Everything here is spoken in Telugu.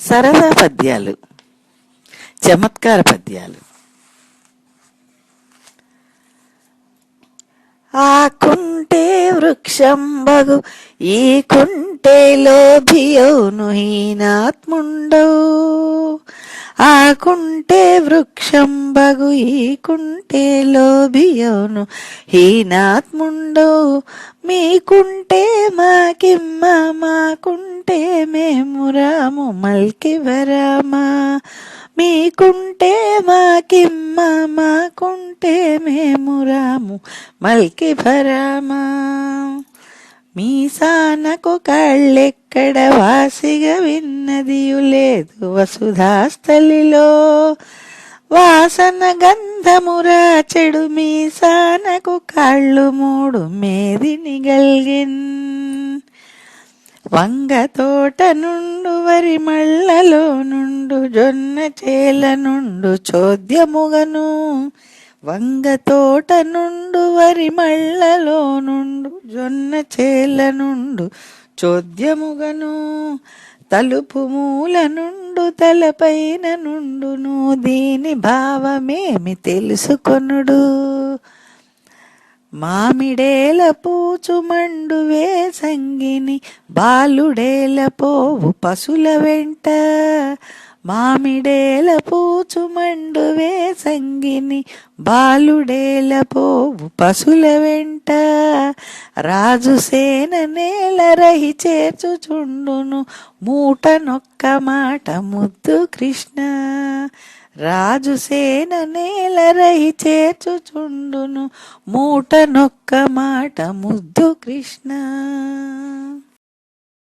సరదా పద్యాలు, చమత్కార పద్యాలు. ఆకుంటే వృక్షంబగు ఈ కుంటే లోభియౌను హీనాత్ముండవు. ఆకుంటే వృక్షంబగు ఈ కుంటే లోభియౌను హీనాత్ముండవు. మీకుంటే మాకిమ్మ మాకుంటే మేము రాము మల్కివరామా. మీకుంటే మాకిమ్మ మాకుంటే మేము రాము మల్కివరామా. మీసానకు కాళ్ళెక్కడ వాసిగా విన్నదియు లేదు వసుధాస్థలిలో. వాసన గంధమురా చెడు మీసానకు కాళ్ళు మూడు మేదిని గల్గిన్. వంగ తోట నుండు వరి మళ్ళలో నుండు జొన్న చేల నుండు చోద్యముగను. వంగ తోట నుండు వరి మళ్ళలో నుండు జొన్న చేల నుండు చోద్యముగను. తలుపు మూల నుండు తలపైన నుండును దీని భావమేమి తెలుసుకొనుడు. మామిడేల పూచు మండు వేసంగిని బాలుడేల పోవు పశుల వెంట. మామిడేల పూచు మండు వేసంగిని బాలుడేల పోవు పశుల వెంట. రాజు సేన నేల రహి చేర్చుచుండును మూట నొక్క మాట ముద్దు కృష్ణ. రాజు సేన నేల రహి చేర్చుచుండును మూట నొక్క మాట ముద్దు కృష్ణ.